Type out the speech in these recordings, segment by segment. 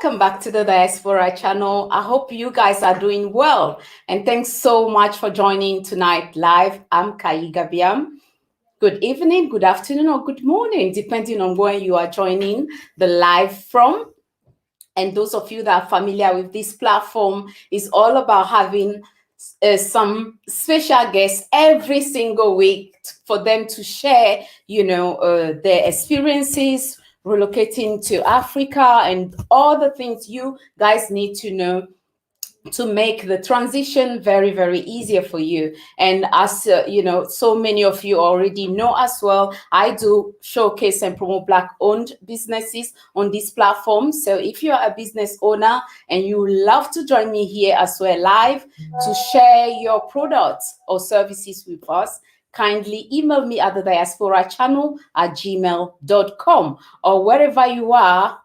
welcome back to the Diaspora channel. I hope you guys are doing well. And thanks so much for joining tonight live. I'm Kai Gabiam. Good evening, good afternoon, or good morning, depending on where you are joining the live from. And those of you that are familiar with this platform, is all about having some special guests every single week for them to share, their experiences relocating to Africa and all the things you guys need to know to make the transition very, very easier for you. And as so many of you already know as well, I do showcase and promote Black-owned businesses on this platform. So if you're a business owner and you love to join me here as well live to share your products or services with us, kindly email me at the diasporachannel@gmail.com, or wherever you are.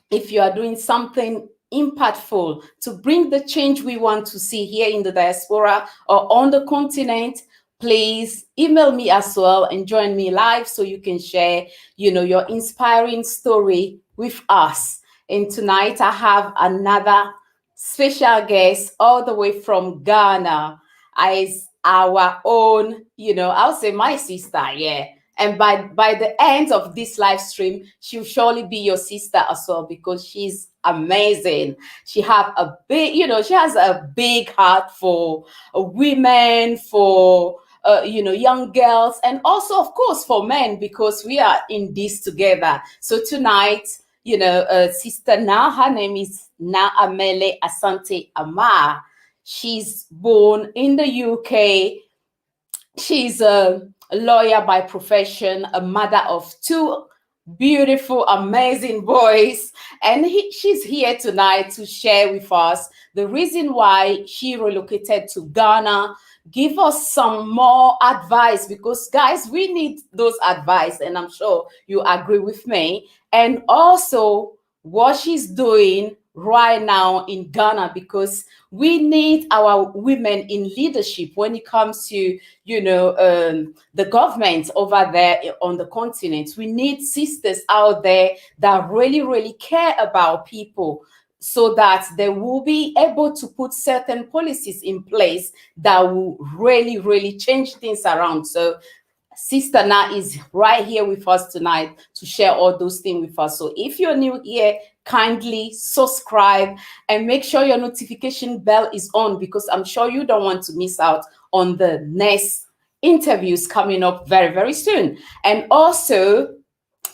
If you are doing something impactful to bring the change we want to see here in the diaspora or on the continent, please email me as well and join me live so you can share, your inspiring story with us. And tonight I have another special guest all the way from Ghana. As our own, I'll say my sister, yeah. And by the end of this live stream, she'll surely be your sister as well, because she's amazing. She has a big heart for women, for young girls, and also, of course, for men, because we are in this together. So tonight, Sister Naa, her name is Naa Amerley Asante-Armar. She's born in the UK. She's a lawyer by profession, a mother of two beautiful, amazing boys. And she's here tonight to share with us the reason why she relocated to Ghana, give us some more advice, because guys, we need those advice, and I'm sure you agree with me. And also what she's doing right now in Ghana, because we need our women in leadership when it comes to, the government over there on the continent. We need sisters out there that really, really care about people, so that they will be able to put certain policies in place that will really, really change things around. So Sister Naa is right here with us tonight to share all those things with us. So if you're new here, kindly subscribe and make sure your notification bell is on, because I'm sure you don't want to miss out on the next interviews coming up very, very soon. And also,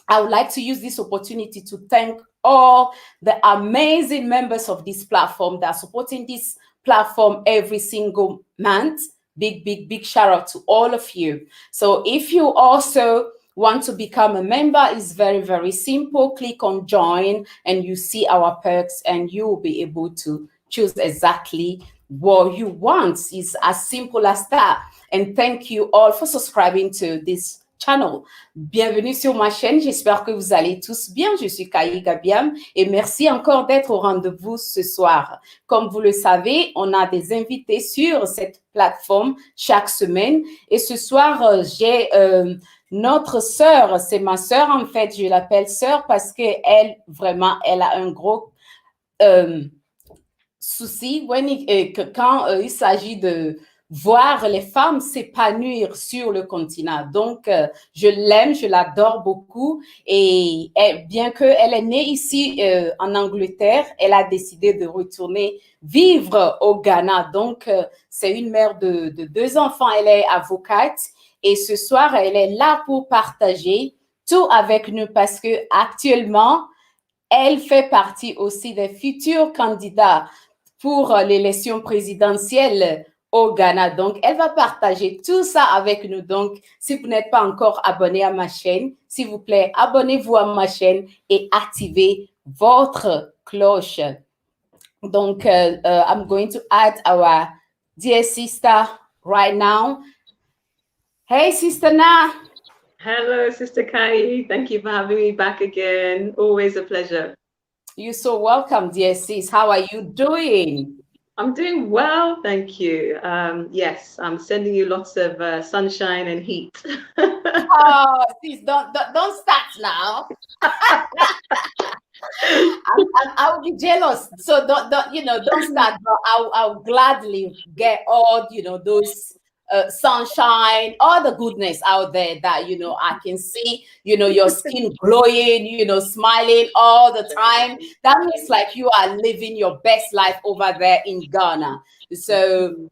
I would like to use this opportunity to thank all the amazing members of this platform that are supporting this platform every single month. Big shout out to all of you. So if you also want to become a member, it's very, very simple. Click on join and you see our perks, and you will be able to choose exactly what you want. It's as simple as that. And thank you all for subscribing to this channel. Bienvenue sur ma chaîne, j'espère que vous allez tous bien. Je suis Kai Gabiam et merci encore d'être au rendez-vous ce soir. Comme vous le savez, on a des invités sur cette plateforme chaque semaine, et ce soir j'ai notre sœur, c'est ma sœur en fait, je l'appelle sœur parce qu'elle vraiment, elle a un gros souci quand il s'agit de voir les femmes s'épanouir sur le continent. Donc, je l'aime, je l'adore beaucoup. Et bien qu'elle est née ici en Angleterre, elle a décidé de retourner vivre au Ghana. Donc, c'est une mère de 2 enfants, elle est avocate. Et ce soir, elle est là pour partager tout avec nous, parce que actuellement, elle fait partie aussi des futurs candidats pour l'élection présidentielle au Ghana. Donc, elle va partager tout ça avec nous. Donc, si vous n'êtes pas encore abonné à ma chaîne, s'il vous plaît, abonnez-vous à ma chaîne et activez votre cloche. Donc, I'm going to add our dear sister right now. Hey, Sister Naa. Hello, Sister Kai. Thank you for having me back again. Always a pleasure. You're so welcome, dear sis. How are you doing? I'm doing well, thank you. Yes, I'm sending you lots of sunshine and heat. Oh, sis, don't start now. I'm I'll be jealous. So don't start. But I'll gladly get all, those sunshine, all the goodness out there that, I can see, your skin glowing, smiling all the time. That means like you are living your best life over there in Ghana. So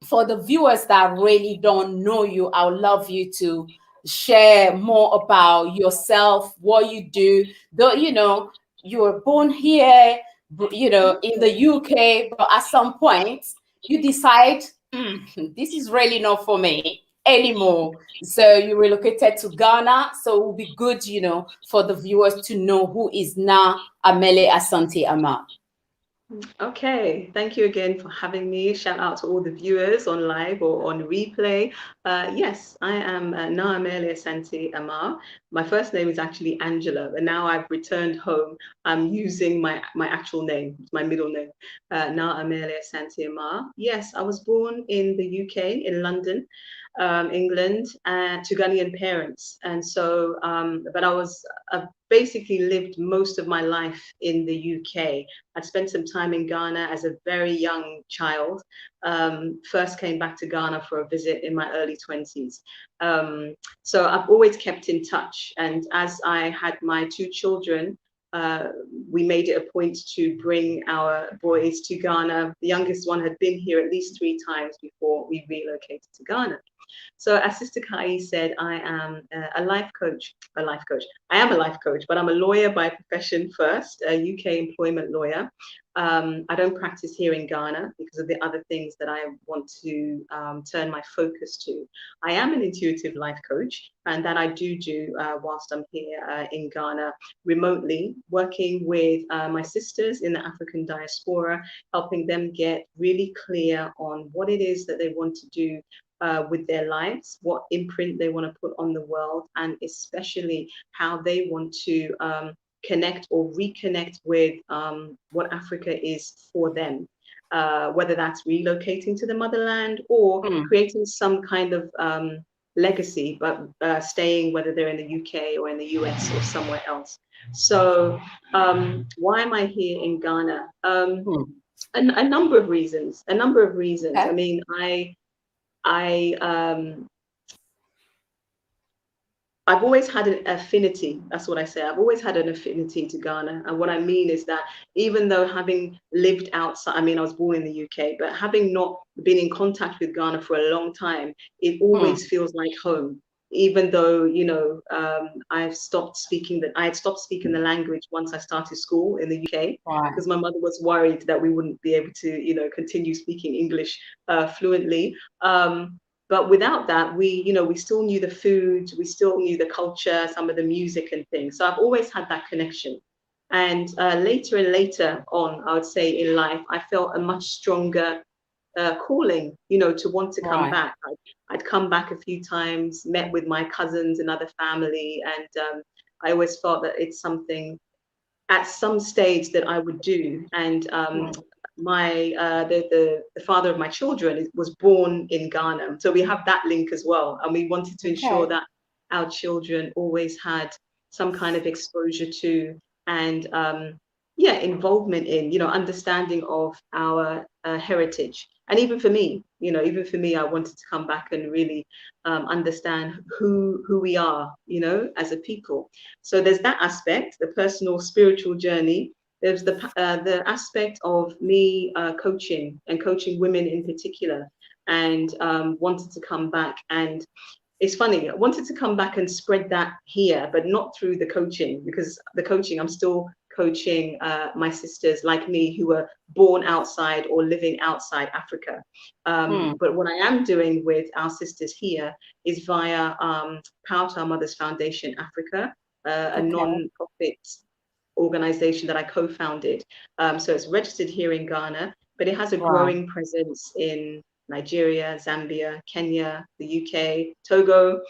for the viewers that really don't know you, I would love you to share more about yourself, what you do. Though, you were born here, in the UK, but at some point you decide, this is really not for me anymore. So you relocated to Ghana. So it will be good, for the viewers to know who is Naa Amerley Asante-Armar. Okay, thank you again for having me. Shout out to all the viewers on live or on replay. Yes, I am Naa Amerley Asante-Armar. My first name is actually Angela, but now I've returned home. I'm using my actual name, my middle name, Naa Amerley Asante-Armar. Yes, I was born in the UK, in London, England, to Ghanaian parents. And so, but I've basically lived most of my life in the UK. I spent some time in Ghana as a very young child. First came back to Ghana for a visit in my early 20s. So I've always kept in touch. And as I had my two children, we made it a point to bring our boys to Ghana. The youngest one had been here at least 3 times before we relocated to Ghana. So as Sister Kai said, I am a life coach. I am a life coach, but I'm a lawyer by profession first, a UK employment lawyer. I don't practice here in Ghana because of the other things that I want to turn my focus to. I am an intuitive life coach, and that I do whilst I'm here in Ghana remotely, working with my sisters in the African diaspora, helping them get really clear on what it is that they want to do with their lives, what imprint they want to put on the world, and especially how they want to connect or reconnect with what Africa is for them, whether that's relocating to the motherland or creating some kind of legacy, but staying, whether they're in the UK or in the US or somewhere else. So why am I here in Ghana? A number of reasons. Okay. I mean, I've always had an affinity. That's what I say. I've always had an affinity to Ghana. And what I mean is that even though having lived outside, I mean, I was born in the UK, but having not been in contact with Ghana for a long time, it always feels like home. Even though, I had stopped speaking the language once I started school in the UK, because my mother was worried that we wouldn't be able to, continue speaking English fluently. But without that, we still knew the food, we still knew the culture, some of the music and things. So I've always had that connection. And later and later on, I would say in life, I felt a much stronger calling, to want to come back. I'd come back a few times, met with my cousins and other family, and I always felt that it's something at some stage that I would do. And the father of my children was born in Ghana, so we have that link as well, and we wanted to ensure that our children always had some kind of exposure to and involvement in, understanding of our heritage. And even for me, I wanted to come back and really understand who we are, as a people. So there's that aspect, the personal spiritual journey. There's the aspect of me coaching women in particular, and wanted to come back. And it's funny, I wanted to come back and spread that here, but not through the coaching, because the coaching, I'm still coaching my sisters like me who were born outside or living outside Africa. But what I am doing with our sisters here is via Power to Our Mothers Foundation Africa, a non-profit organization that I co-founded. So it's registered here in Ghana, but it has a growing presence in Nigeria, Zambia, Kenya, the UK, Togo,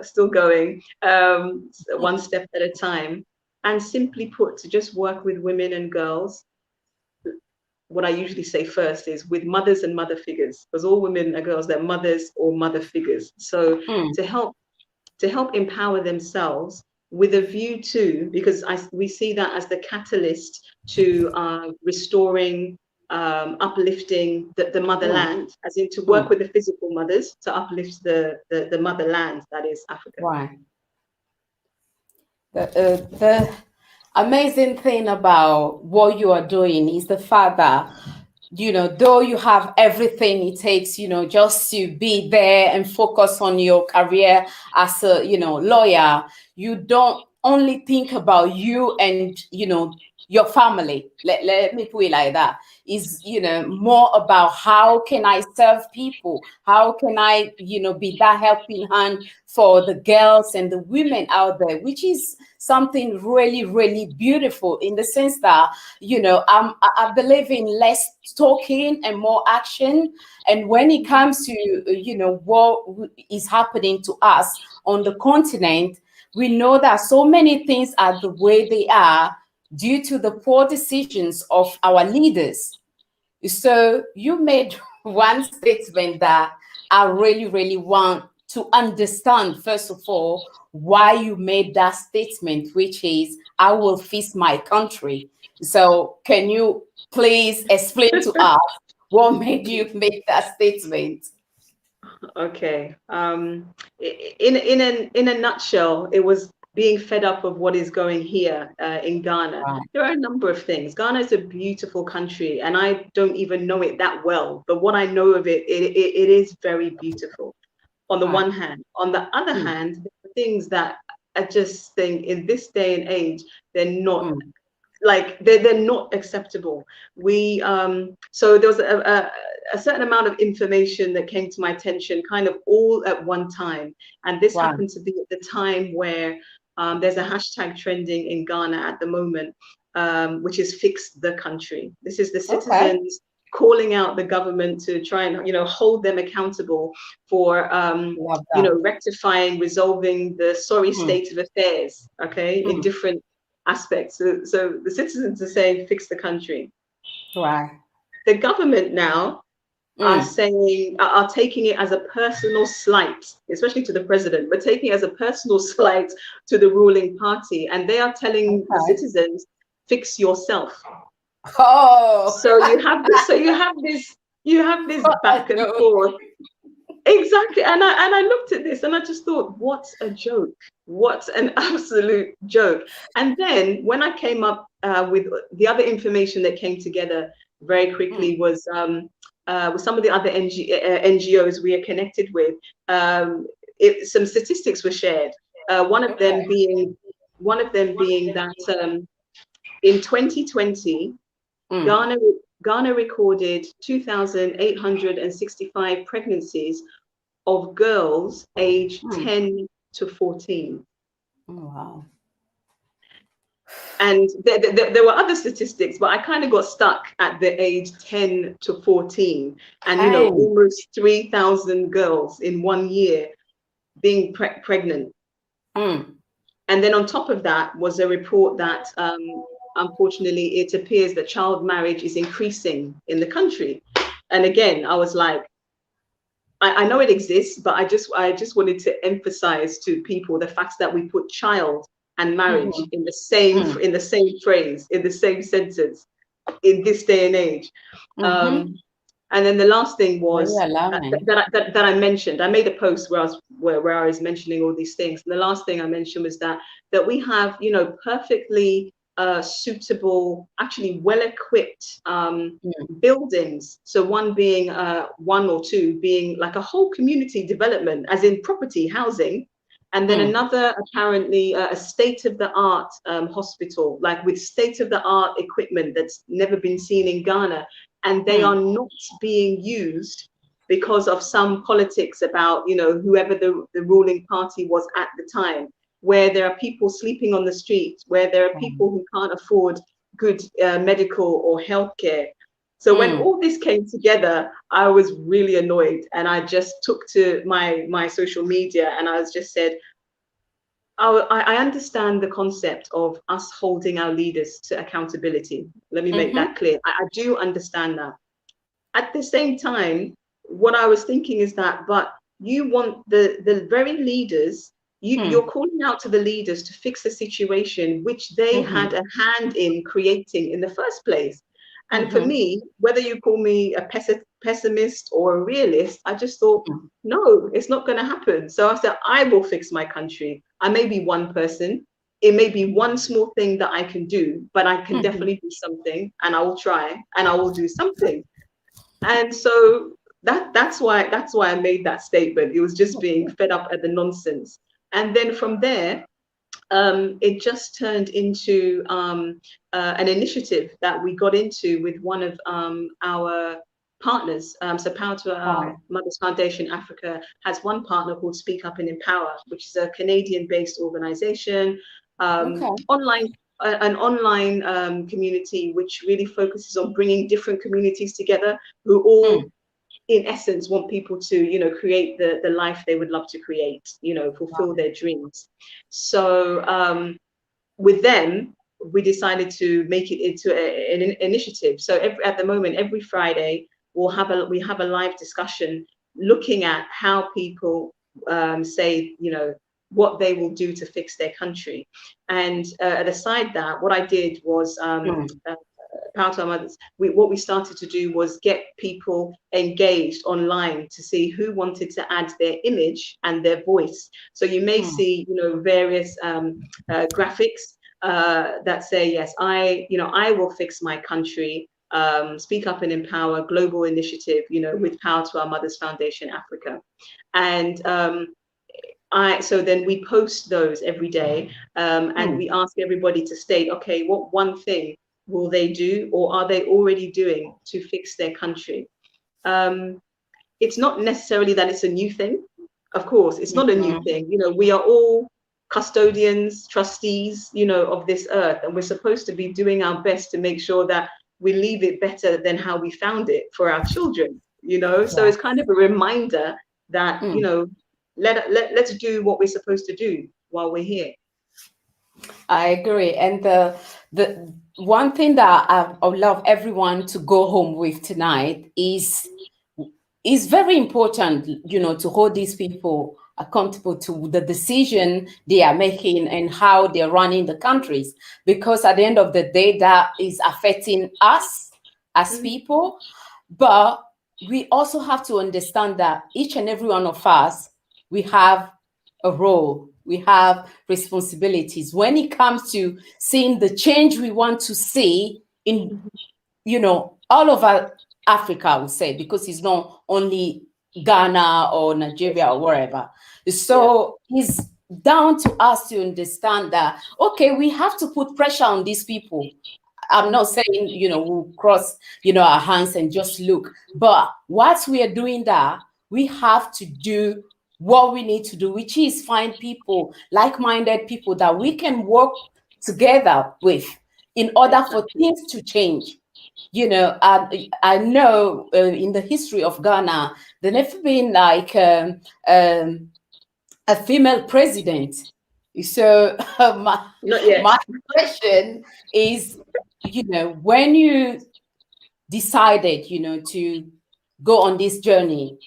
still going, one step at a time. And simply put, to just work with women and girls. What I usually say first is with mothers and mother figures, because all women and girls, they're mothers or mother figures. So to help empower themselves with a view to, because we see that as the catalyst to restoring, uplifting the Mm, motherland, as in to work mm. with the physical mothers to uplift the motherland, that is Africa. Right. The amazing thing about what you are doing is the fact that, though you have everything it takes, just to be there and focus on your career as a, lawyer, you don't only think about you and, your family. Let me put it like that. Is, more about how can I serve people? How can I, be that helping hand for the girls and the women out there, which is something really, really beautiful in the sense that, I believe in less talking and more action. And when it comes to, what is happening to us on the continent, we know that so many things are the way they are due to the poor decisions of our leaders. So you made one statement that I really, really want to understand, first of all, why you made that statement, which is, I will fix my country. So can you please explain to us what made you make that statement? Okay. In a nutshell, it was being fed up of what is going here in Ghana. Right, There are a number of things. Ghana is a beautiful country, and I don't even know it that well. But what I know of it, it is very beautiful. On the right. one hand, on the other Mm, hand, there are things that I just think in this day and age, they're not, mm, like they're not acceptable. We so there was a certain amount of information that came to my attention kind of all at one time, and this right. happened to be at the time where there's a hashtag trending in Ghana at the moment, which is fix the country. This is the Okay. citizens calling out the government to try and hold them accountable for Love that. rectifying, resolving the sorry Mm, state of affairs, okay, in mm, different aspects. So the citizens are saying fix the country. right. The government now are Mm, saying, are taking it as a personal slight, especially to the president, but taking it as a personal slight to the ruling party, and they are telling the okay. citizens, fix yourself. Oh, So you have this. So you have this what a back and joke. forth. Exactly. And I looked at this and I just thought, what a joke. What an absolute joke. And then when I came up with the other information that came together very quickly Mm, was with some of the other NGOs we are connected with, some statistics were shared. One of them okay. being that in 2020, Mm, Ghana Ghana recorded 2,865 pregnancies of girls aged mm. 10 to 14. Oh, wow. And there were other statistics, but I kind of got stuck at the age 10 to 14. And, 10. almost 3,000 girls in 1 year being pregnant. Mm, And then on top of that was a report that, unfortunately, it appears that child marriage is increasing in the country. And again, I was like, I know it exists, but I just wanted to emphasize to people the fact that we put child and marriage mhm, mm, in the same phrase, in the same sentence in this day and age. mhm. Um, and then the last thing Very was alarming. that I mentioned. I made a post where I was mentioning all these things. And the last thing I mentioned was that we have perfectly suitable, actually well-equipped Mm, buildings. So one being one or two being like a whole community development, as in property, housing, and then mm, another apparently a state-of-the-art hospital, like with state-of-the-art equipment that's never been seen in Ghana, and they are mm, not being used because of some politics about whoever the ruling party was at the time, where there are people sleeping on the streets, where there are mm, people who can't afford good medical or healthcare. So when mm. all this came together, I was really annoyed, and I just took to my social media, and I was just said, I understand the concept of us holding our leaders to accountability. Let me make that Mhm, clear. I do understand that. At the same time, what I was thinking is that, but you want the very leaders, You're calling out to the leaders to fix a situation which they had a hand in creating in the first place. And for me, whether you call me a pessimist or a realist, I just thought, no, it's not going to happen. So I said, I will fix my country. I may be one person. It may be one small thing that I can do, but I can definitely do something, and I will try, and I will do something. And so that's why I made that statement. It was just being fed up at the nonsense. And then from there, it just turned into an initiative that we got into with one of our partners. So Power to Our Mothers Foundation Africa has one partner called Speak Up and Empower, which is a Canadian-based organization, online. An online community which really focuses on bringing different communities together who all in essence want people to create the life they would love to create, fulfill their dreams. So with them we decided to make it into an initiative. So at the moment, every Friday we have a live discussion looking at how people say what they will do to fix their country. And aside that, what I did was Power to Our Mothers, what we started to do was get people engaged online to see who wanted to add their image and their voice. So you may see, various graphics that say, yes, I will fix my country, Speak Up and Empower Global Initiative, with Power to Our Mothers Foundation Africa. And so then we post those every day, and we ask everybody to state, okay, what one thing will they do, or are they already doing to fix their country? It's not necessarily that it's a new thing. Of course, it's not a new thing. We are all custodians, trustees, of this earth, and we're supposed to be doing our best to make sure that we leave it better than how we found it for our children. So it's kind of a reminder that let's do what we're supposed to do while we're here. I agree. And the one thing that I would love everyone to go home with tonight is very important, to hold these people accountable to the decision they are making and how they're running the countries. Because at the end of the day, that is affecting us as people. But we also have to understand that each and every one of us, we have a role, we have responsibilities when it comes to seeing the change we want to see in, all over Africa, I would say, because it's not only Ghana or Nigeria or wherever. So it's down to us to understand that, okay, we have to put pressure on these people. I'm not saying, we'll cross, our hands and just look. But whilst we are doing that, we have to do what we need to do, which is find people, like-minded people that we can work together with in order for things to change. I know in the history of Ghana, there never been like a female president. So my question is, when you decided, to go on this journey,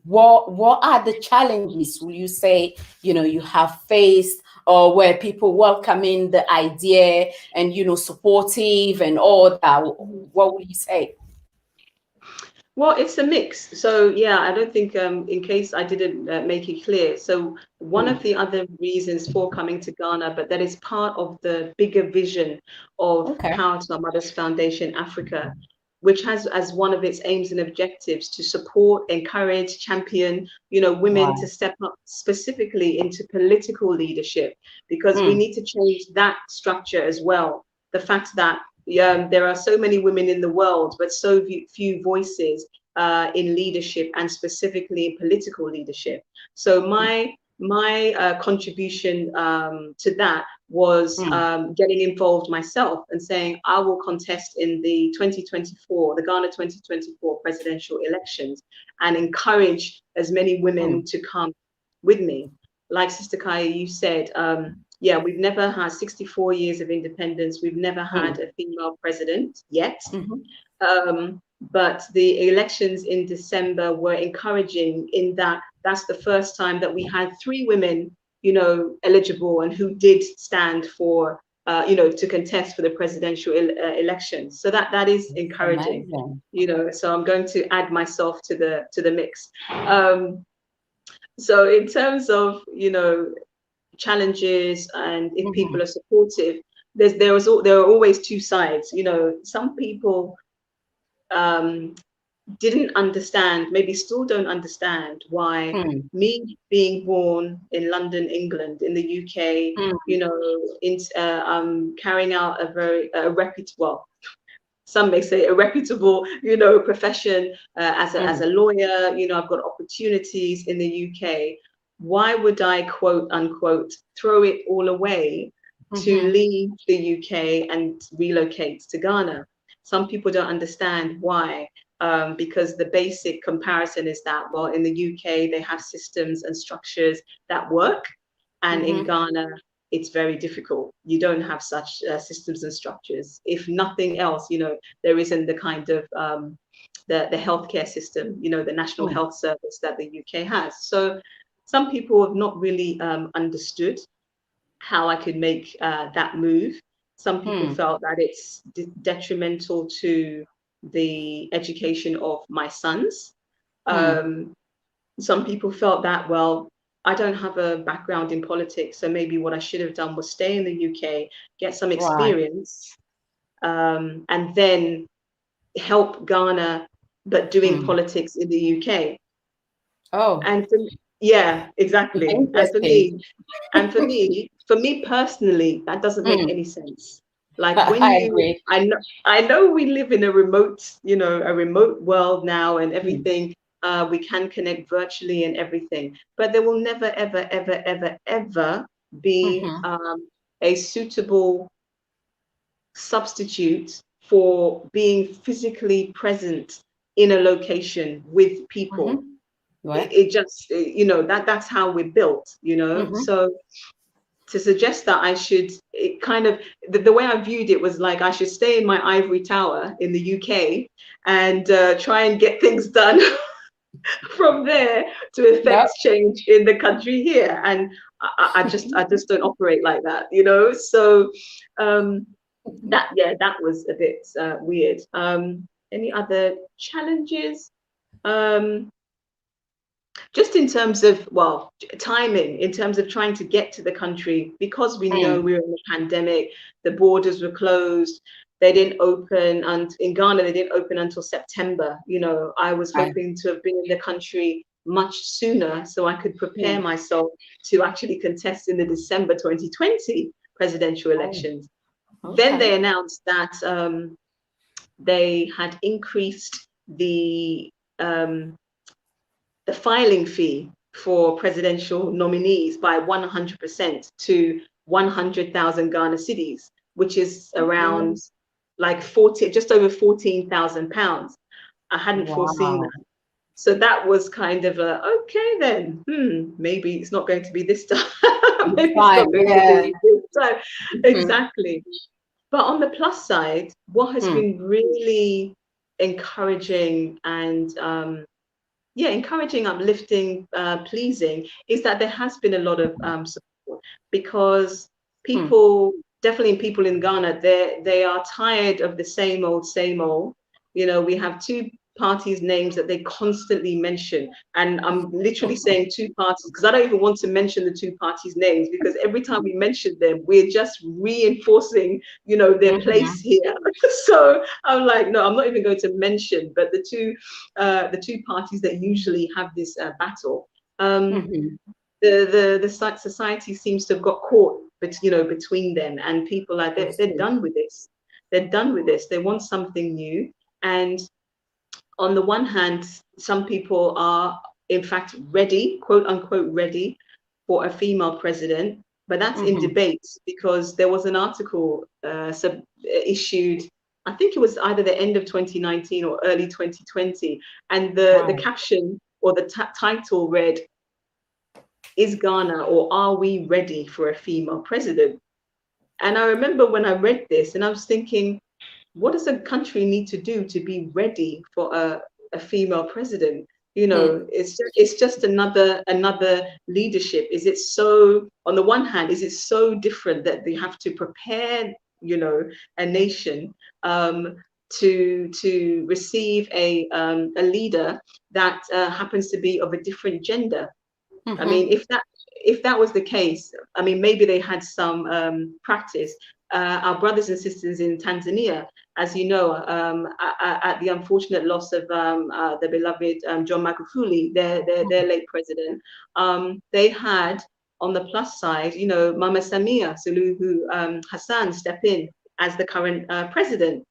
what are the challenges, will you say, you have faced, or were people welcoming the idea and, supportive and all that? What would you say? Well, it's a mix. So yeah, I don't think, in case I didn't make it clear. So one of the other reasons for coming to Ghana, but that is part of the bigger vision of Power to Our Mothers Foundation Africa, which has as one of its aims and objectives to support, encourage, champion, women to step up specifically into political leadership, because we need to change that structure as well. The fact that there are so many women in the world, but so few voices in leadership, and specifically in political leadership. So my contribution to that was getting involved myself and saying, I will contest in the Ghana 2024 presidential elections, and encourage as many women to come with me. Like Sister Kaya, you said, yeah, we've never had 64 years of independence. We've never had a female president yet. But the elections in December were encouraging in that that's the first time that we had 3 women, eligible and who did stand for, to contest for the presidential elections. So that is encouraging, Amazing. So I'm going to add myself to the mix. So in terms of, challenges and if people are supportive, there are always 2 sides. Some people didn't understand, maybe still don't understand why me being born in London, England, in the UK, carrying out a very reputable, some may say a reputable, profession as a lawyer. I've got opportunities in the UK. Why would I, quote unquote, throw it all away to leave the UK and relocate to Ghana? Some people don't understand why. Because the basic comparison is that, well, in the UK, they have systems and structures that work. And in Ghana, it's very difficult. You don't have such systems and structures. If nothing else, there isn't the kind of the healthcare system, the National Health Service that the UK has. So some people have not really understood how I could make that move. Some people felt that it's detrimental to the education of my sons. Some people felt that, well, I don't have a background in politics, so maybe what I should have done was stay in the UK, get some experience, and then help Ghana, but doing politics in the UK. Oh, and yeah, exactly. interesting. And for me personally, that doesn't make any sense. Like when I agree. I know we live in a remote world now, and everything. We can connect virtually and everything, but there will never, ever, ever, ever, ever be a suitable substitute for being physically present in a location with people. It just, that's how we're built, So to suggest that I should, it kind of, the way I viewed it was like I should stay in my ivory tower in the UK and try and get things done from there to effect change in the country here. And I just don't operate like that, So that was a bit weird. Any other challenges? Just in terms of, well, timing, in terms of trying to get to the country, because we know we were in a pandemic, the borders were closed, they didn't open, and in Ghana, they didn't open until September. I was hoping to have been in the country much sooner so I could prepare myself to actually contest in the December 2020 presidential elections. Then they announced that they had increased the filing fee for presidential nominees by 100% to 100,000 Ghana cedis, which is around like just over 14,000 pounds. I hadn't foreseen that. So that was kind of okay then, maybe it's not going to be this time. Maybe it's not going to be this time. Exactly. But on the plus side, what has been really encouraging and encouraging, uplifting, pleasing, is that there has been a lot of support, because definitely people in Ghana, they are tired of the same old, same old. We have 2 parties' names that they constantly mention, and I'm literally saying 2 parties because I don't even want to mention the 2 parties' names, because every time we mention them, we're just reinforcing, their place here. So I'm like, no, I'm not even going to mention. But the two parties that usually have this battle, the society seems to have got caught, between them, and people are they're done with this. They're done with this. They want something new. And on the one hand, some people are in fact ready, quote unquote, ready for a female president, but that's in debate, because there was an article issued, I think it was either the end of 2019 or early 2020, and the caption or the title read, "Is Ghana, or are we ready for a female president?" And I remember when I read this, and I was thinking, what does a country need to do to be ready for a female president? You know, it's just another leadership. Is it so, on the one hand, is it so different that they have to prepare, you know, a nation to receive a leader that happens to be of a different gender? I mean, if that was the case, I mean, maybe they had some practice. Our brothers and sisters in Tanzania, as you know, at the unfortunate loss of the beloved John Magufuli, their late president, they had on the plus side, you know, Mama Samia Suluhu Hassan step in as the current president.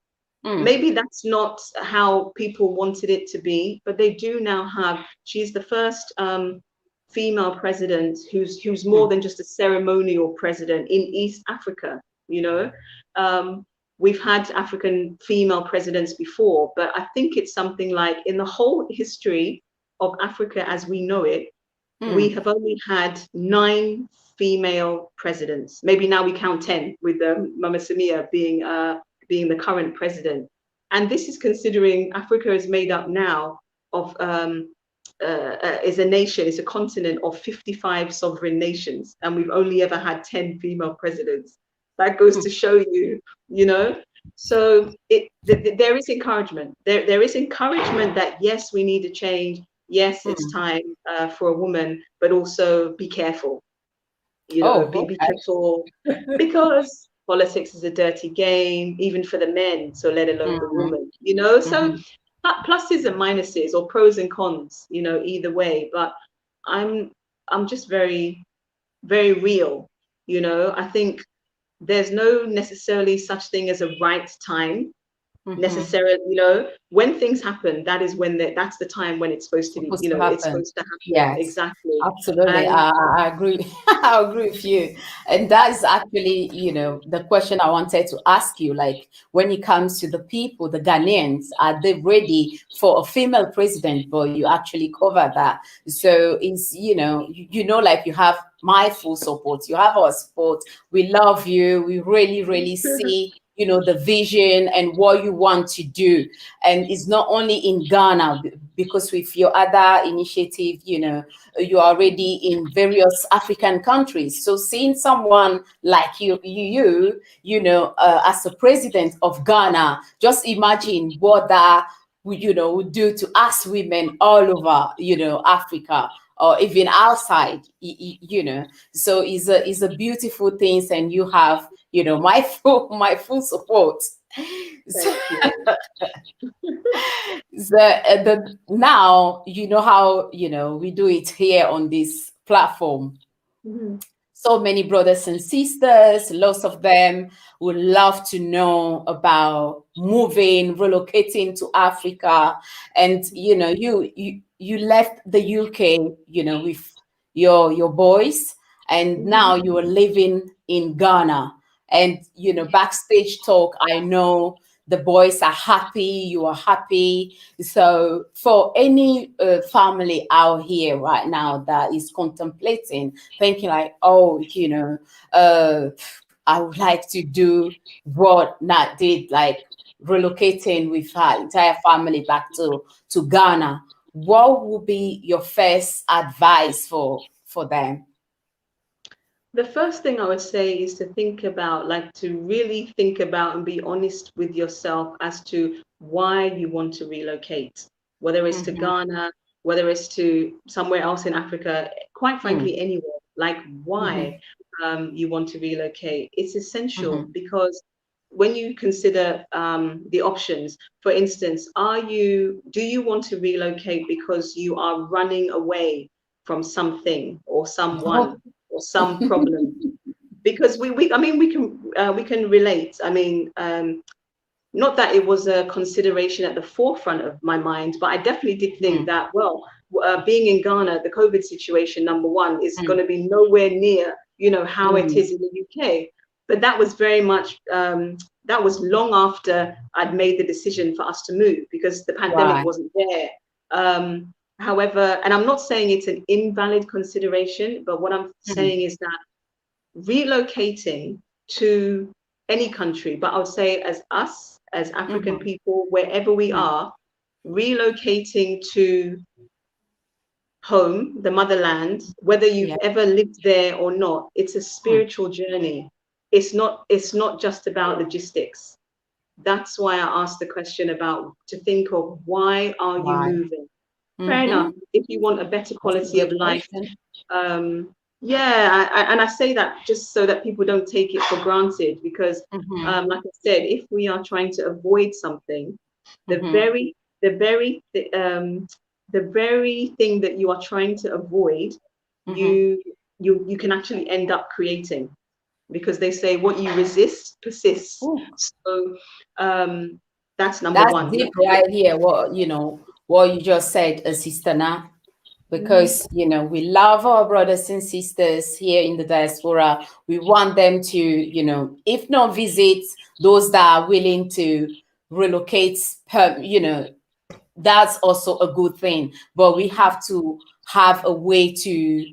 Maybe that's not how people wanted it to be, but they do now have. She's the first female president who's more than just a ceremonial president in East Africa. You know, we've had African female presidents before, but I think it's something like in the whole history of Africa as we know it, we have only had 9 female presidents. Maybe now we count 10 with Mama Samia being the current president. And this is considering Africa is made up now of is a nation, is a continent of 55 sovereign nations, and we've only ever had 10 female presidents. That goes to show you, you know. So there is encouragement. There is encouragement that yes, we need a change. Yes, it's time for a woman, but also be careful. You know, be careful because politics is a dirty game, even for the men. So let alone the woman. You know, so pluses and minuses or pros and cons. You know, either way. But I'm just very, very real. You know, I think there's no necessarily such thing as a right time. Necessarily, you know, when things happen, that is when that's the time when it's supposed to be, you know, it's supposed to happen. Yes, exactly. absolutely. I agree. I agree with you. And that's actually, you know, the question I wanted to ask you. Like, when it comes to the people, the Ghanaians, are they ready for a female president? But you actually cover that. So it's, you know, like you have my full support. You have our support. We love you. We really, really see, you know, the vision and what you want to do. And it's not only in Ghana, because with your other initiative, you know, you're already in various African countries. So seeing someone like you know, as the president of Ghana, just imagine what that would do to us women all over, you know, Africa, or even outside, you know. So it's a beautiful thing, and you have, you know, my full support. So, now you know how, you know, we do it here on this platform. So many brothers and sisters, lots of them would love to know about moving, relocating to Africa. And you know, you left the UK, you know, with your boys, and now you are living in Ghana. And you know, backstage talk, I know the boys are happy, you are happy. So for any family out here right now that is contemplating, thinking like, oh, you know, I would like to do what Nat did, like relocating with her entire family back to Ghana, what would be your first advice for them? The first thing I would say is to think about, like, to really think about and be honest with yourself as to why you want to relocate, whether it's to Ghana, whether it's to somewhere else in Africa, quite frankly, anywhere, like why you want to relocate. It's essential because when you consider the options, for instance, do you want to relocate because you are running away from something or someone or some problem? Because I mean, we can relate. I mean, not that it was a consideration at the forefront of my mind, but I definitely did think that, well, being in Ghana, the COVID situation, number one, is going to be nowhere near, you know, how it is in the UK. But that was very much, that was long after I'd made the decision for us to move, because the pandemic wasn't there. However, and I'm not saying it's an invalid consideration, but what I'm saying is that relocating to any country, but I would say as us, as African people, wherever we are, relocating to home, the motherland, whether you've Yeah. ever lived there or not, it's a Mm. spiritual journey. It's not just about logistics. That's why I asked the question about to think of why are you Why? moving? Fair Mm-hmm. enough. If you want a better That's a quality of good life, question. yeah, and I say that just so that people don't take it for granted, because, Mm-hmm. like I said, if we are trying to avoid something, the Mm-hmm. very, the very, the very thing that you are trying to avoid, Mm-hmm. you can actually end up creating, because they say what you resist persists. Ooh, So that's number that's one. deep right here. What what you just said, Sister Na, Mhm. because we love our brothers and sisters here in the diaspora. We want them to, if not visit, those that are willing to relocate, that's also a good thing. But we have to have a way to,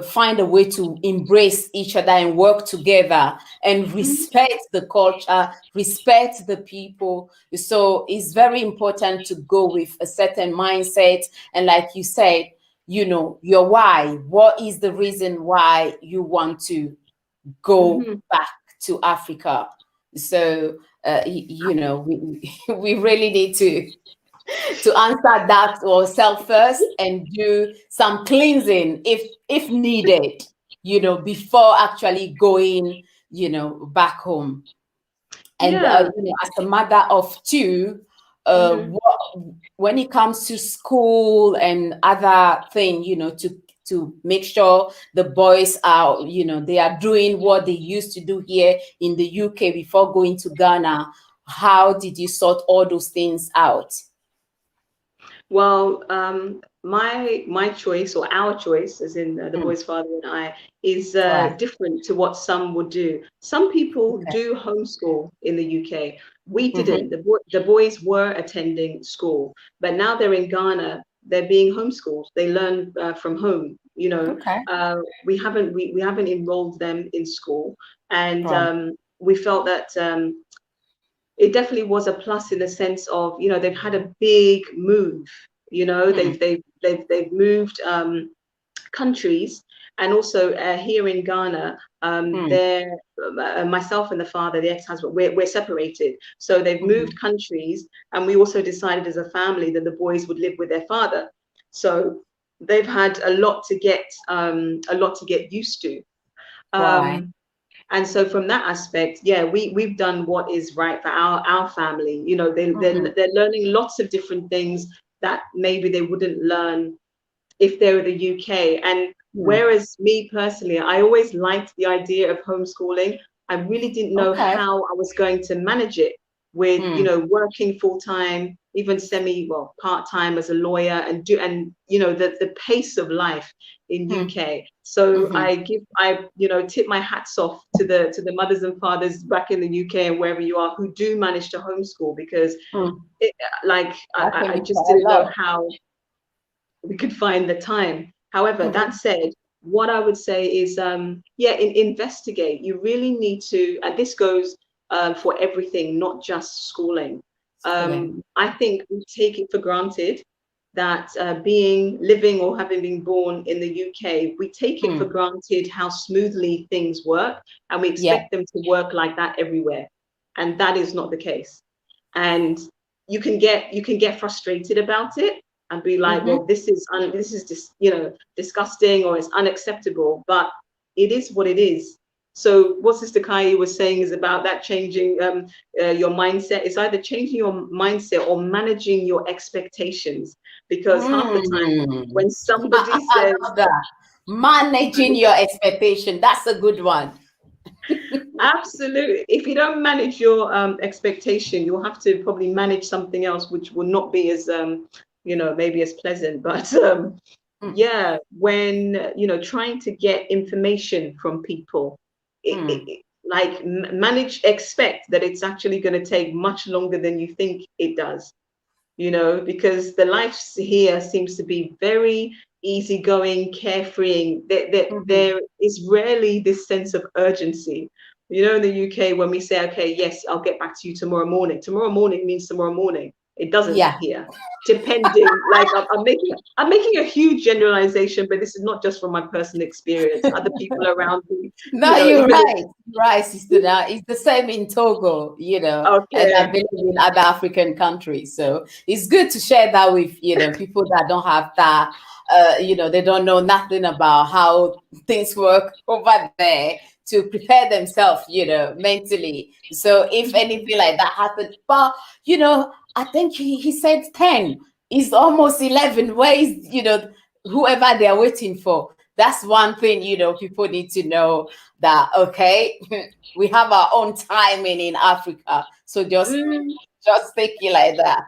find a way to embrace each other and work together and Mhm. respect the culture, respect the people. So it's very important to go with a certain mindset. And like you said, your why. What is the reason why you want to go Mhm. back to Africa? So, we really need to answer that ourselves first and do some cleansing if needed, before actually going, back home. And Yeah. as a mother of two, Mhm. when it comes to school and other thing, to make sure the boys are, they are doing what they used to do here in the UK before going to Ghana. How did you sort all those things out? Well, my choice, or our choice, as in the Mm, boy's father and I, is right. different to what some would do. Some people Okay. do homeschool in the UK. We Mm-hmm. didn't. The boys were attending school, but now they're in Ghana. They're being homeschooled. They learn from home. Okay. We haven't enrolled them in school, and Right. we felt that. It definitely was a plus in the sense of, they've had a big move. Mm, They've moved countries, and also here in Ghana, mm, they're myself and the father, the ex-husband, we're separated, so they've moved mhm. countries, and we also decided as a family that the boys would live with their father. So they've had a lot to get used to. Right. Um, and so from that aspect, yeah, we've done what is right for our family. Mhm. They're learning lots of different things that maybe they wouldn't learn if they were the UK. And Mm. whereas me personally, I always liked the idea of homeschooling, I really didn't know Okay. how I was going to manage it with, Mm, working full time, even part time as a lawyer, and the pace of life in mm, UK. So mhm. I tip my hats off to the mothers and fathers back in the UK and wherever you are who do manage to homeschool, because Mm. it, like That can I be just quite a didn't know lot. how we could find the time. However, that Mhm. said, what I would say is, yeah, investigate. You really need to, and this goes for everything, not just schooling. Schooling. I think we take it for granted that living or having been born in the UK, we take it for Mm. granted how smoothly things work, and we Yeah. expect them to work like that everywhere. And that is not the case. And you can get frustrated about it and be like, Mhm. well, this is just disgusting, or it's unacceptable, but it is what it is. So what Sister Kai was saying is about that changing your mindset. It's either changing your mindset or managing your expectations, because half the time Mm. when somebody I says, love that. Managing your expectation. That's a good one. absolutely, if you don't manage your expectation, you'll have to probably manage something else, which will not be as maybe as pleasant. But Mm, yeah, when trying to get information from people, mm, like manage expect that it's actually going to take much longer than you think it does, because the life here seems to be very easygoing, carefree. mhm. There is rarely this sense of urgency. In the UK, when we say, okay, yes, I'll get back to you tomorrow morning means tomorrow morning. It doesn't Yeah. here. Depending, like I'm making a huge generalization, but this is not just from my personal experience. Other people around me, No, you're even right. Right, Sister Naa. It's the same in Togo, and I okay, believe in other African countries. So it's good to share that with, people that don't have that, they don't know nothing about how things work over there to prepare themselves, mentally. So if anything like that happened, but, I think he said 10. It's almost 11. Where is, whoever they're waiting for? That's one thing, people need to know that, okay, we have our own timing in Africa. So just take it like that.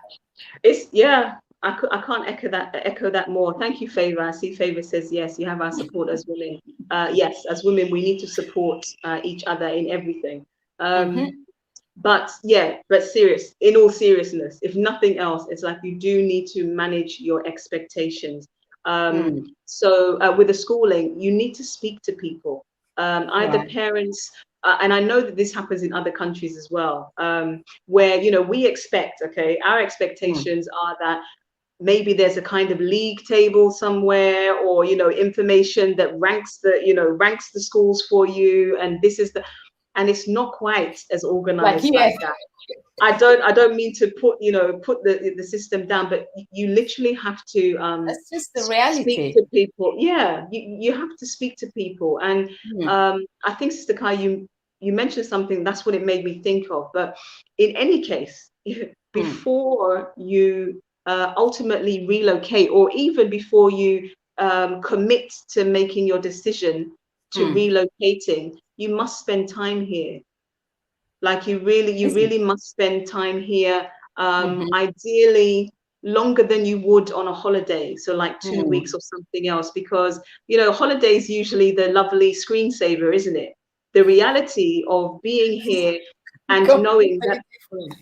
it's yeah. I can't echo that more. Thank you, Favor. I see Favor says yes. You have our support as women. Yes, as women, we need to support each other in everything. Mm-hmm. But yeah, but in all seriousness, if nothing else, it's like you do need to manage your expectations. So with the schooling, you need to speak to people, either Right. parents, and I know that this happens in other countries as well, where, we expect, okay, our expectations are that maybe there's a kind of league table somewhere, or, information that ranks the schools for you, and this is and it's not quite as Like, organized like yes, that. I don't mean to put the system down, but you literally have to that's just the speak reality. to people. Yeah, you have to speak to people. And I think, Sister Kai, you mentioned something, that's what it made me think of. But in any case, before you ultimately relocate, or even before you commit to making your decision to relocating, you must spend time here. Like you Isn't really must spend time here, it? ideally longer than you would on a holiday. So like 2 weeks Mm-hmm. or something else, because, holidays usually the lovely screensaver, isn't it? The reality of being here and knowing that, Completely different.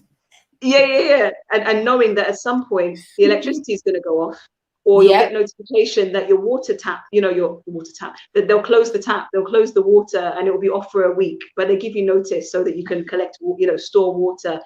yeah. And knowing that at some point the electricity is going to go off, or you'll get Yep. notification that your water tap, your water tap, that they'll close the tap, they'll close the water, and it will be off for a week. But they give you notice so that you can collect, store water.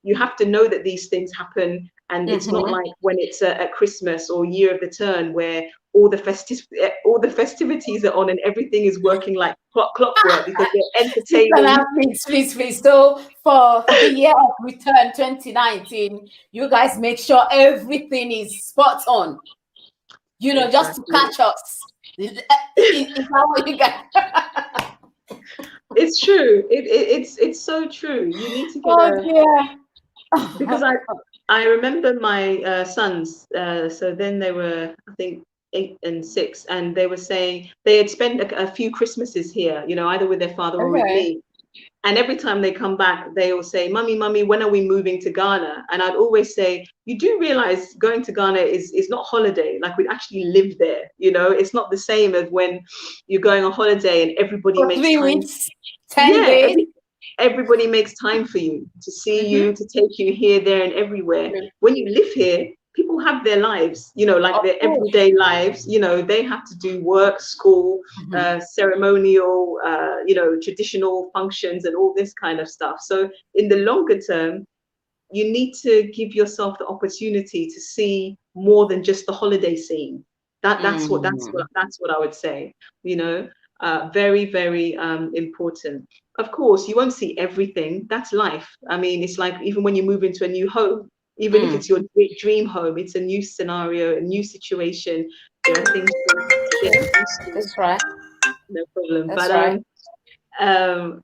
You have to know that these things happen, and it's not Mm-hmm. like when it's at Christmas or Year of the Turn, where all the festivities are on and everything is working like clockwork, because they're Sister Naa, entertaining. please. So for the year of return 2019, you guys make sure everything is spot on, just to Exactly. catch us. Is that what you guys? It's true. It's so true. You need to get Oh a, dear. because I remember my sons. So then they were, I think, 8 and 6, and they were saying they had spent a few Christmases here, either with their father or with Okay. me. And every time they come back, they will say, Mummy, when are we moving to Ghana? And I'd always say, you do realize going to Ghana is not holiday. Like, we actually live there. It's not the same as when you're going on holiday and everybody For makes three time. weeks, 10 Yeah, days. everybody makes time for you, to see Mm-hmm. you, to take you here, there, and everywhere. When you live here, people have their lives, like Of their course. everyday lives. They have to do work, school, Mm-hmm. ceremonial, traditional functions, and all this kind of stuff. So in the longer term, you need to give yourself the opportunity to see more than just the holiday scene. That's what I would say. Very, very important. Of course, you won't see everything. That's life. I mean, it's like even when you move into a new home, even if it's your dream home, it's a new scenario, a new situation. There are things you have to get used to. That's right. No problem. That's But right. um,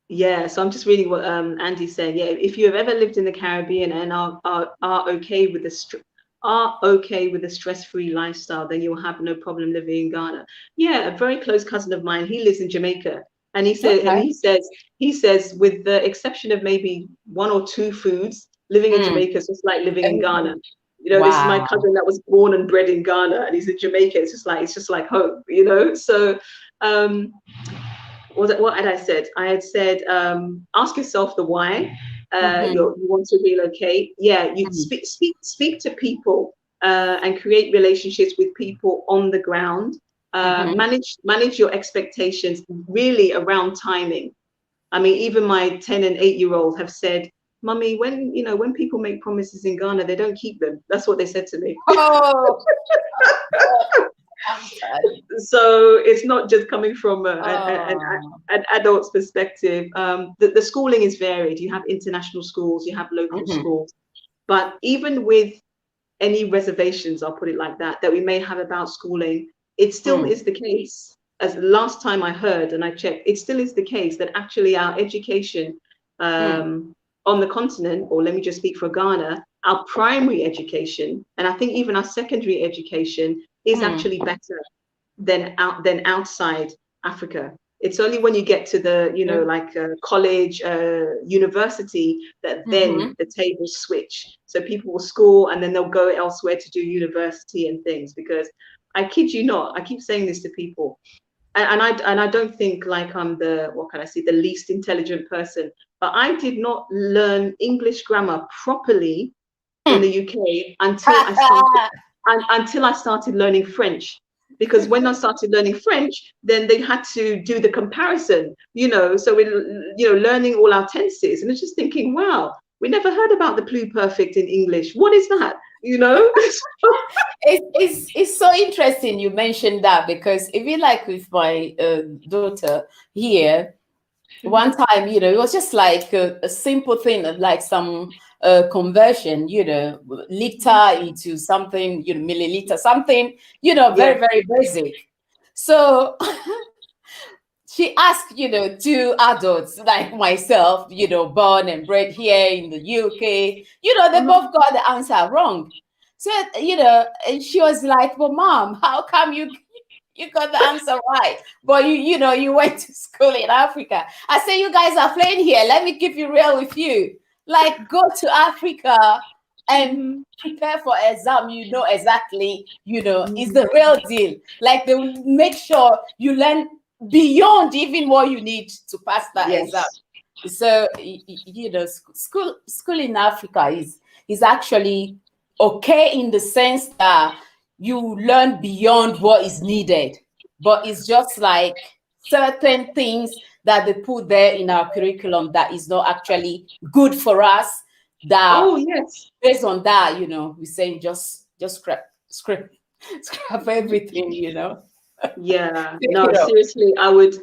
yeah, so I'm just reading what Andy's saying. Yeah, if you have ever lived in the Caribbean and are okay with the stress-free lifestyle, then you'll have no problem living in Ghana. Yeah, a very close cousin of mine, he lives in Jamaica, and Okay. he says, with the exception of maybe one or two foods, living in Mm. Jamaica is just like living in Ghana. Everything. This is my Wow. cousin that was born and bred in Ghana, and he's in Jamaica. It's just like home. So. What had I said? I had said, ask yourself the why Mm-hmm. you want to relocate. Yeah, you Mm. speak to people, and create relationships with people on the ground. Mm-hmm. Manage your expectations really around timing. I mean, even my 10 and 8-year-old have said, Mummy, when people make promises in Ghana, they don't keep them. That's what they said to me. Oh, I'm sorry. So it's not just coming from Oh. an adult's perspective. The schooling is varied. You have international schools, you have local Mhm. schools. But even with any reservations, I'll put it like that, that we may have about schooling, it still Mm. is the case. As last time I heard and I checked, it still is the case that actually our education Mm. on the continent, or let me just speak for Ghana, our primary education, and I think even our secondary education is Mm. actually better than outside Africa. It's only when you get to the, like college, university, that then Mm-hmm. the tables switch. So people will school and then they'll go elsewhere to do university and things. Because I kid you not, I keep saying this to people, and I don't think like I'm the, what can I say, the least intelligent person, but I did not learn English grammar properly in the UK until I started learning French. Because when I started learning French, then they had to do the comparison, so learning all our tenses. And it's just thinking, wow, we never heard about the pluperfect in English. What is that? It's so interesting you mentioned that, because even like with my daughter here, one time, it was just like a simple thing, like some conversion, liter into something, milliliter, something, very, Yes. very basic. So she asked, two adults like myself, born and bred here in the UK, they both got the answer wrong. So, and she was like, well, mom, how come you got the answer right, but you went to school in Africa? I say, you guys are playing here. Let me keep you real with you. Like, go to Africa and Mhm. prepare for exam. You know exactly, it's Mhm. the real deal. Like, they will make sure you learn beyond even what you need to pass that exam. Yes. So school in Africa is actually okay in the sense that you learn beyond what is needed, but it's just like certain things that they put there in our curriculum that is not actually good for us, that Oh, yes. based on that, we're saying just scrap everything, Yeah, you no, know seriously, I would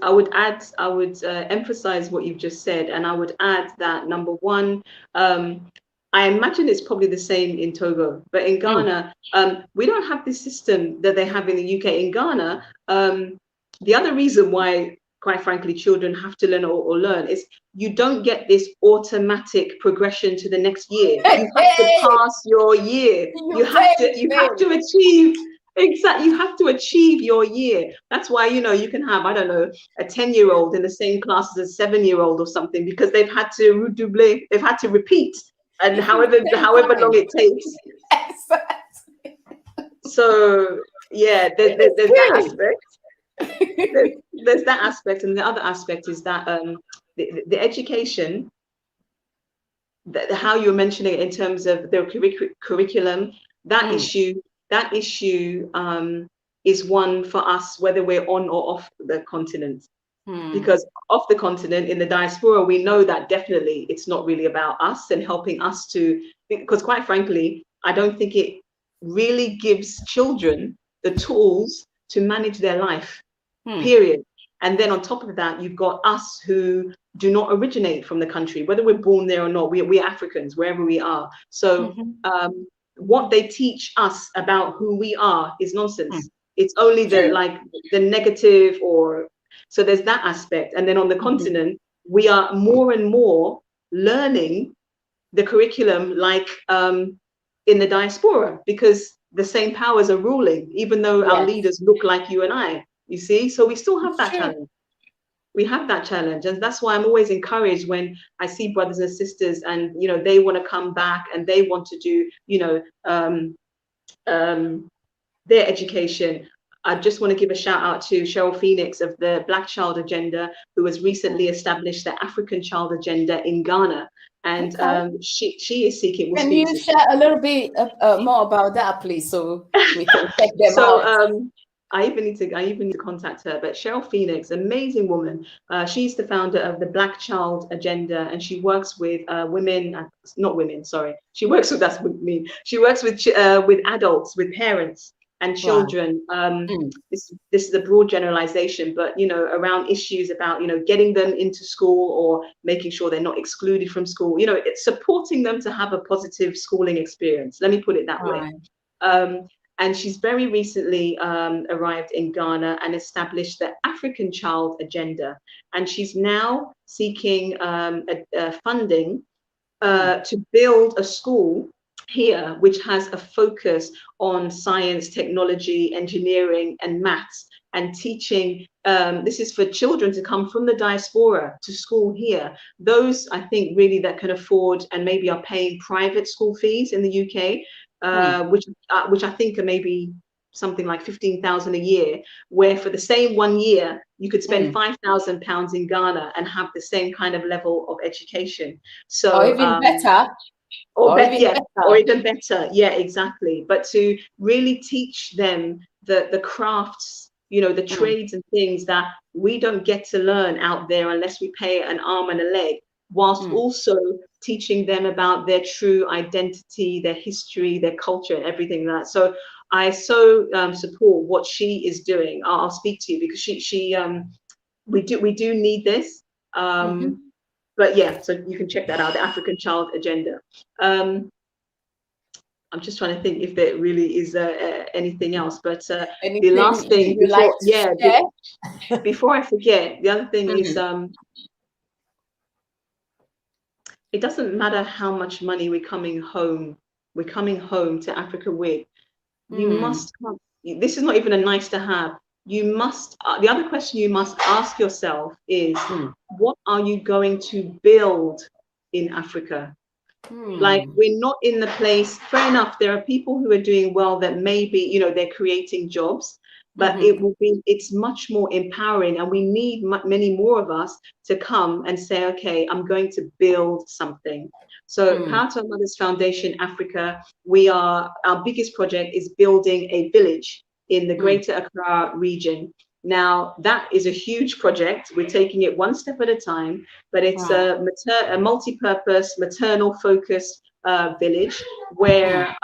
emphasize what you've just said, and I would add that number one, I imagine it's probably the same in Togo, but in Mm. Ghana, we don't have this system that they have in the UK. In Ghana, the other reason why, quite frankly, children have to learn or learn is you don't get this automatic progression to the next year. You have to Hey, pass your year. you say You have to achieve. Exactly. You have to achieve your year. That's why, you can have, I don't know, a 10-year-old in the same class as a 7-year-old or something, because they've had to redoubler, they've had to repeat, and it's in the same however long time. it takes. Exactly. So yeah, there's that aspect. There's, Experience. there's that aspect, and the other aspect is that the education, how you're mentioning it in terms of the curriculum, that Mm, issue, that issue is one for us, whether we're on or off the continent. mm, Because off the continent, in the diaspora, we know that definitely it's not really about us and helping us to, because quite frankly, I don't think it really gives children the tools to manage their life, mm, period. And then on top of that, you've got us who do not originate from the country, whether we're born there or not. We're Africans, wherever we are. So mhm, what they teach us about who we are is mm. nonsense. It's only the, True. like, the negative, or so there's that aspect. And then on the Mhm, continent, we are more and more learning the curriculum, like in the diaspora, because the same powers are ruling, even though our yes, leaders look like you and I, you see. So we still have it's that true. challenge. We have that challenge, and that's why I'm always encouraged when I see brothers and sisters, and they want to come back and they want to do um, their education. I just want to give a shout out to Cheryl Phoenix of the Black Child Agenda, who has recently established the African Child Agenda in Ghana. And Okay. she is seeking, we'll Can speak you to. share a little bit more about that, please, so we can check them So out? I even need to contact her. But Cheryl Phoenix, amazing woman. She's the founder of the Black Child Agenda, and she works with women, not women, sorry. She works with, that's what I mean. She works with adults, with parents and Wow. children. This is a broad generalization, but around issues about getting them into school or making sure they're not excluded from school. It's supporting them to have a positive schooling experience. Let me put it that way. Right. And she's very recently arrived in Ghana and established the African Child Agenda. And she's now seeking funding to build a school here which has a focus on science, technology, engineering, and maths, and teaching. This is for children to come from the diaspora to school here. Those, I think, really that can afford and maybe are paying private school fees in the UK, which I think are maybe something like 15,000 a year, where for the same 1 year you could spend £5,000 in Ghana and have the same kind of level of education. So, or even better. Or even better. Yeah, exactly. But to really teach them the crafts, the trades and things that we don't get to learn out there unless we pay an arm and a leg, whilst also teaching them about their true identity, their history, their culture, and everything like that. So I support what she is doing. I'll speak to you because we do need this. But yeah, so you can check that out, the African Child Agenda. I'm just trying to think if there really is anything else. But the last thing before I forget, the other thing is it doesn't matter how much money we're coming home to Africa with. You must come. This is not even a nice to have. You must. The other question you must ask yourself is, what are you going to build in Africa? Like, we're not in the place. Fair enough. There are people who are doing well that maybe they're creating jobs, but it's much more empowering, and we need many more of us to come and say, okay, I'm going to build something. So Power to Our Mothers Foundation Africa, our biggest project is building a village in the Greater Accra region. Now, that is a huge project. We're taking it one step at a time, but it's a multi-purpose, maternal-focused village where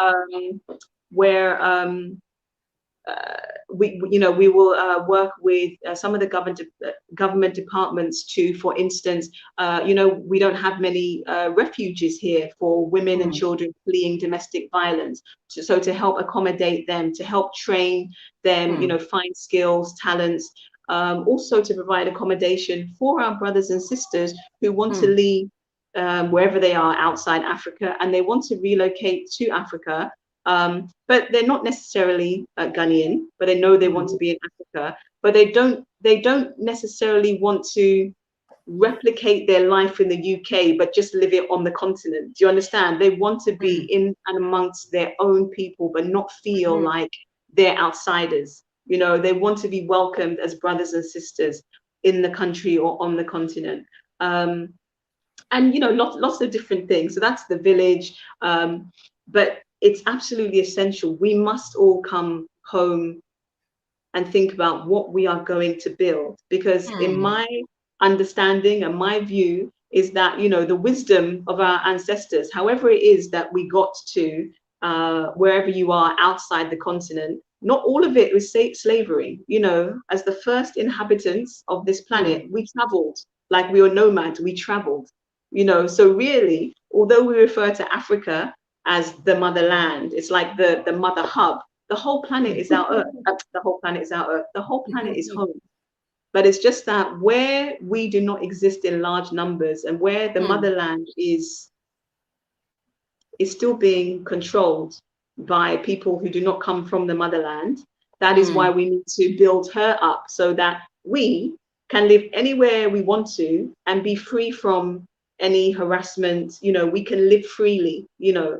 we will work with some of the government departments to, for instance, we don't have many refuges here for women and children fleeing domestic violence. So to help accommodate them, to help train them, find skills, talents, also to provide accommodation for our brothers and sisters who want to leave wherever they are outside Africa and they want to relocate to Africa. But they're not necessarily Ghanaian, but they know they want to be in Africa, but they don't necessarily want to replicate their life in the UK, but just live it on the continent. Do you understand? They want to be in and amongst their own people, but not feel like they're outsiders. They want to be welcomed as brothers and sisters in the country or on the continent. And lots of different things. So that's the village. But it's absolutely essential. We must all come home and think about what we are going to build. Because in my understanding and my view is that, the wisdom of our ancestors, however it is that we got to wherever you are outside the continent, not all of it was slavery. As the first inhabitants of this planet, we traveled, like we were nomads, we traveled, so really, although we refer to Africa as the motherland, it's like the mother hub. The whole planet is our Earth. The whole planet is our Earth. The whole planet is home. But it's just that where we do not exist in large numbers and where the motherland is still being controlled by people who do not come from the motherland, that is why we need to build her up so that we can live anywhere we want to and be free from any harassment. We can live freely,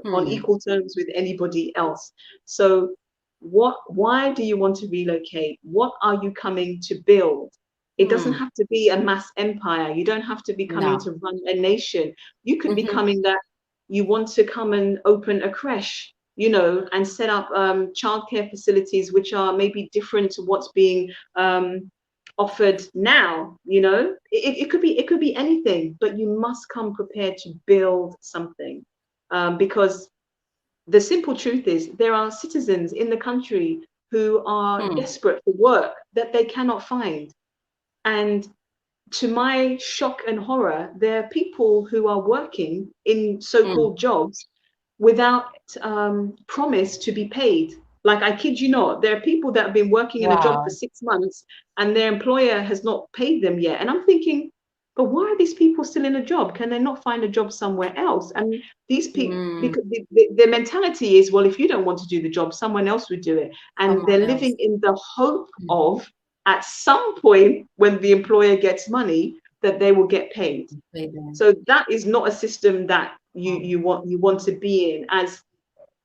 on equal terms with anybody else. So why do you want to relocate? What are you coming to build? It doesn't have to be a mass empire. You don't have to be coming to run a nation. You could be coming that you want to come and open a creche. you know, and set up childcare facilities which are maybe different to what's being offered now. You know, it could be anything, but you must come prepared to build something, because the simple truth is there are citizens in the country who are desperate for work that they cannot find. And to my shock and horror, there are people who are working in so-called jobs without promise to be paid. Like, I kid you not, there are people that have been working in a job for Wow. 6 months and their employer has not paid them yet. And I'm thinking, but why are these people still in a job? Can they not find a job somewhere else? And these people, because the mentality is, well, if you don't want to do the job, someone else would do it. And Someone they're living else. in the hope of, at some point when the employer gets money, that they will get paid. Pay them. So that is not a system that you want to be in. As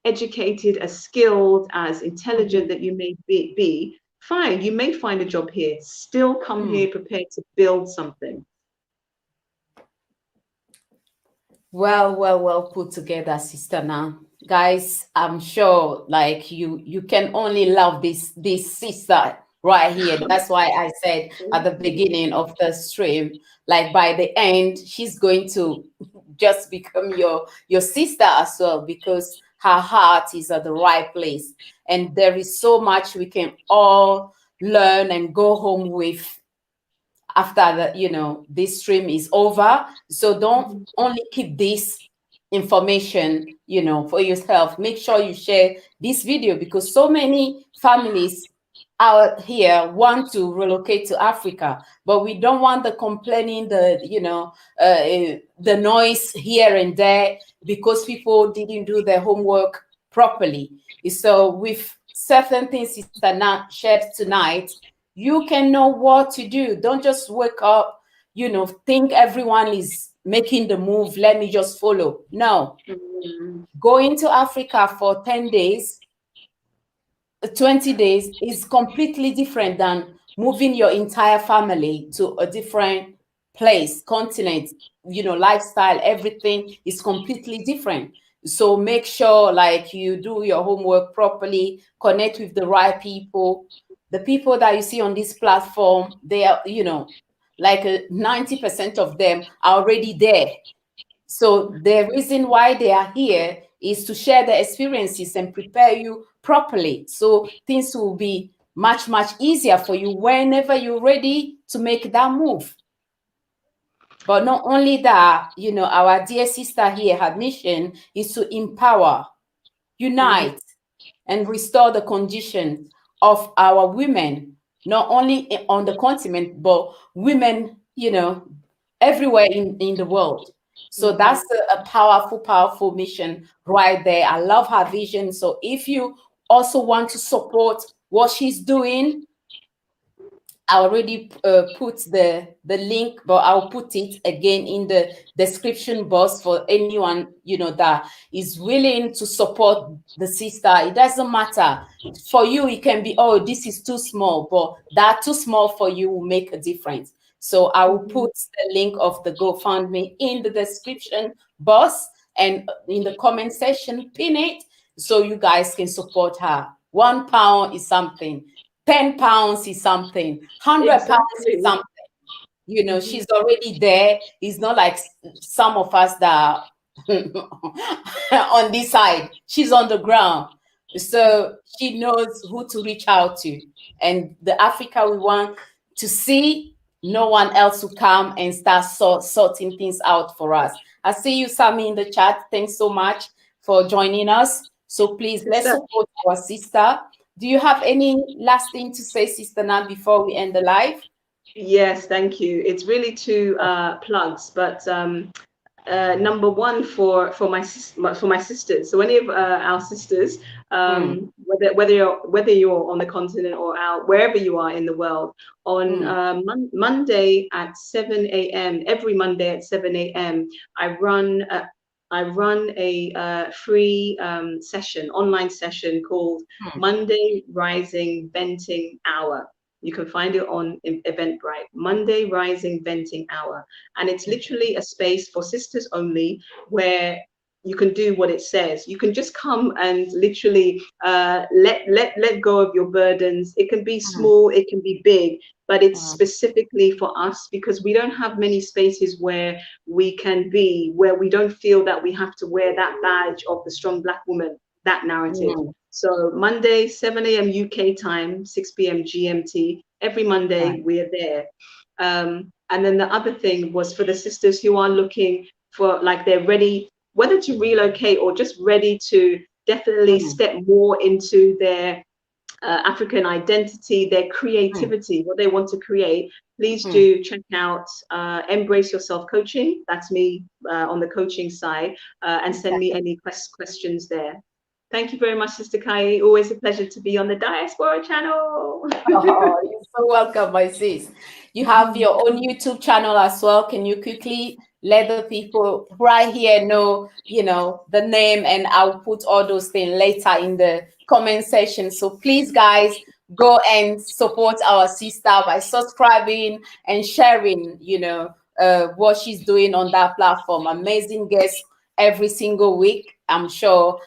educated, as skilled, as intelligent that you may be, fine, you may find a job here. Still come here prepared to build something. Well put together, Sister Naa. Guys, I'm sure like you can only love this sister right here. That's why I said at the beginning of the stream, like by the end, she's going to just become your sister as well, because her heart is at the right place. And there is so much we can all learn and go home with after the, you know, this stream is over. So don't only keep this information, you know, for yourself. Make sure you share this video, because so many families out here want to relocate to Africa, but we don't want the complaining, the, you know, the noise here and there, because people didn't do their homework properly. So with certain things Sister Naa shared tonight, you can know what to do. Don't just wake up, you know, think everyone is making the move, let me just follow. No. Going to Africa for 10 days, 20 days is completely different than moving your entire family to a different place, continent, you know, lifestyle, everything is completely different. So make sure like you do your homework properly, connect with the right people. The people that you see on this platform, they are, you know, like 90% of them are already there. So the reason why they are here is to share their experiences and prepare you properly. So things will be much, much easier for you whenever you're ready to make that move. But not only that, you know, our dear sister here, her mission is to empower, unite, and restore the conditions of our women, not only on the continent, but women, you know, everywhere in the world. So that's a powerful, powerful mission right there. I love her vision. So if you also want to support what she's doing, I already put the link, but I'll put it again in the description box for anyone, you know, that is willing to support the sister. It doesn't matter. For you, it can be, oh, this is too small, but that too small for you will make a difference. So I will put the link of the GoFundMe in the description box and in the comment section, pin it so you guys can support her. £1 is something. £10 is something, £100 is something. You know, she's already there. It's not like some of us that are on this side. She's on the ground. So she knows who to reach out to. And the Africa we want to see, no one else will come and start sorting things out for us. I see you, Sammy, in the chat. Thanks so much for joining us. So please, let's support our sister. Do you have any last thing to say, Sister Naa, before we end the live? Yes, thank you. It's really two plugs, but number one for my sisters. So any of our sisters, whether you're on the continent or out wherever you are in the world, on Monday at 7 a.m. every Monday at 7 a.m. I run a free online session called Monday Rising Venting Hour. You can find it on Eventbrite, Monday Rising Venting Hour. And it's literally a space for sisters only, where you can do what it says. You can just come and literally let go of your burdens. It can be small, it can be big, but it's specifically for us because we don't have many spaces where we can be, where we don't feel that we have to wear that badge of the strong Black woman, that narrative. So Monday, 7 a.m. UK time, 6 p.m. GMT, every Monday we're there. And then the other thing was for the sisters who are looking for, like, they're ready, whether to relocate or just ready to definitely step more into their African identity, their creativity, what they want to create, please do check out Embrace Yourself Coaching. That's me on the coaching side, and send me any questions there. Thank you very much, Sister Kai. Always a pleasure to be on the Diaspora channel. Oh, you're so welcome, my sis. You have your own YouTube channel as well. Can you quickly let the people right here know, you know, the name, and I'll put all those things later in the comment section. So please, guys, go and support our sister by subscribing and sharing, you know, what she's doing on that platform. Amazing guests every single week. I'm sure,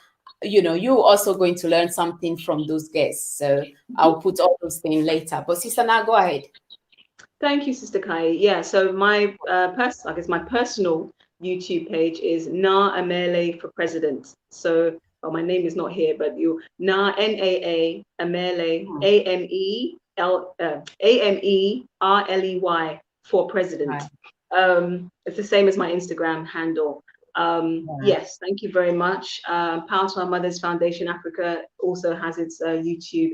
you know, you're also going to learn something from those guests. So I'll put all those things later. But Sister Naa, go ahead. Thank you, Sister Kai. Yeah, so my my personal YouTube page is Naa Amerley for President. So, well, my name is not here, but you Naa Naa Amerley Amerley for President. It's the same as my Instagram handle. Yes, thank you very much. Power to Our Mothers Foundation Africa also has its YouTube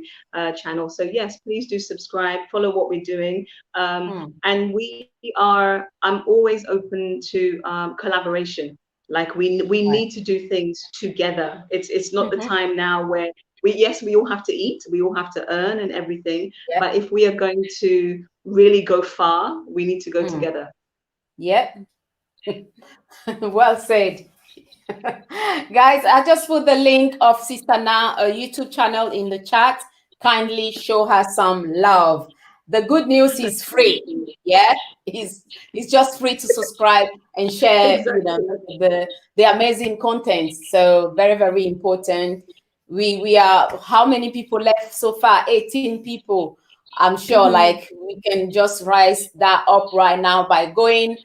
channel. So yes, please do subscribe, follow what we're doing. And I'm always open to collaboration. Like we need to do things together. It's not the time now where we all have to eat, we all have to earn and everything. But if we are going to really go far, we need to go together. Yep. Well said. Guys, I just put the link of Sister Naa YouTube channel in the chat. Kindly show her some love. The good news is free. Yeah, it's just free to subscribe and share, you know, the amazing content. So very, very important. We are, how many people left so far? 18 people. I'm sure like we can just rise that up right now by going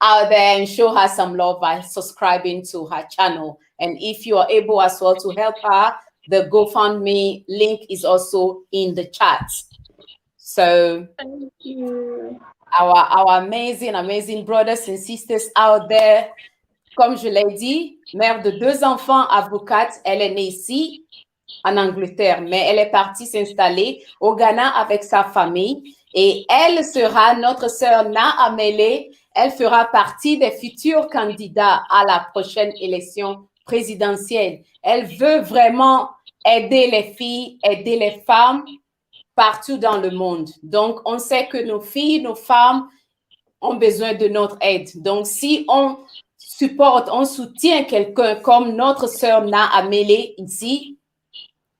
out there and show her some love by subscribing to her channel. And if you are able as well to help her, the GoFundMe link is also in the chat. So thank you. Our amazing brothers and sisters out there, comme je l'ai dit, mère de 2 enfants, avocate, elle est née ici en Angleterre, mais elle est partie s'installer au Ghana avec sa famille, et elle sera notre sœur Naa Amerley. Elle fera partie des futurs candidats à la prochaine élection présidentielle. Elle veut vraiment aider les filles, aider les femmes partout dans le monde. Donc, on sait que nos filles, nos femmes ont besoin de notre aide. Donc, si on supporte, on soutient quelqu'un comme notre sœur Naa Amerley ici,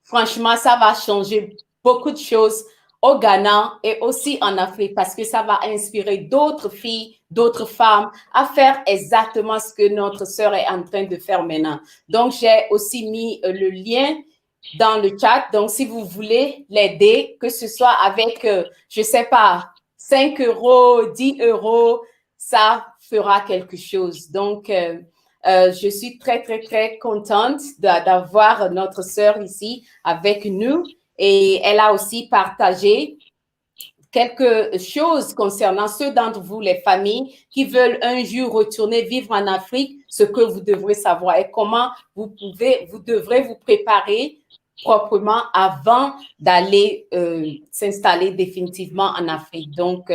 franchement, ça va changer beaucoup de choses au Ghana et aussi en Afrique, parce que ça va inspirer d'autres filles, d'autres femmes à faire exactement ce que notre sœur est en train de faire maintenant. Donc, j'ai aussi mis le lien dans le chat. Donc, si vous voulez l'aider, que ce soit avec, je ne sais pas, 5 euros, 10 euros, ça fera quelque chose. Donc, je suis très contente d'avoir notre sœur ici avec nous, et elle a aussi partagé quelque chose concernant ceux d'entre vous, les familles qui veulent un jour retourner vivre en Afrique, ce que vous devrez savoir et comment vous devrez vous préparer proprement avant d'aller s'installer définitivement en Afrique. Donc,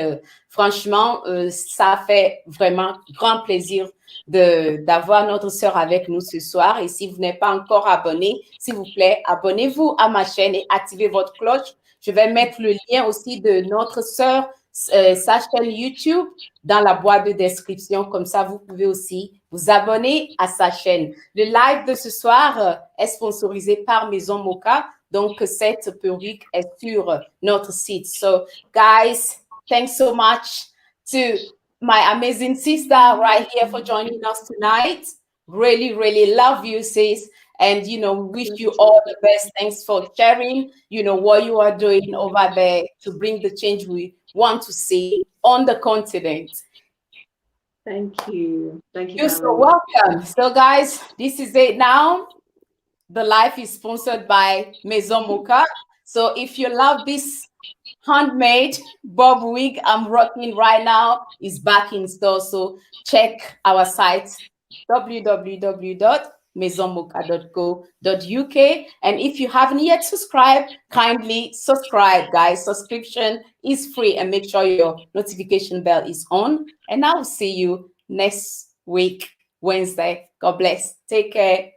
franchement, ça fait vraiment grand plaisir d'avoir notre sœur avec nous ce soir. Et si vous n'êtes pas encore abonné, s'il vous plaît, abonnez-vous à ma chaîne et activez votre cloche. Je vais mettre le lien aussi de notre sœur, sa chaîne YouTube, dans la boîte de description. Comme ça, vous pouvez aussi vous abonner à sa chaîne. Le live de ce soir est sponsorisé par Maison Mocha. Donc, cette perruque est sur notre site. So, guys, thanks so much to my amazing sister right here for joining us tonight. Really, really love you, sis. And, wish Love you you too. all the best. Thanks for sharing, what you are doing over there to bring the change we want to see on the continent. Thank you. Thank you for You're so having me. welcome. So, guys, this is it now. The life is sponsored by Maison Mocha. So if you love this handmade bob wig I'm rocking right now, is back in store. So check our site www.maisonmocha.co.uk. And if you haven't yet subscribed, kindly subscribe, guys. Subscription is free, and make sure your notification bell is on. And I will see you next week, Wednesday. God bless. Take care.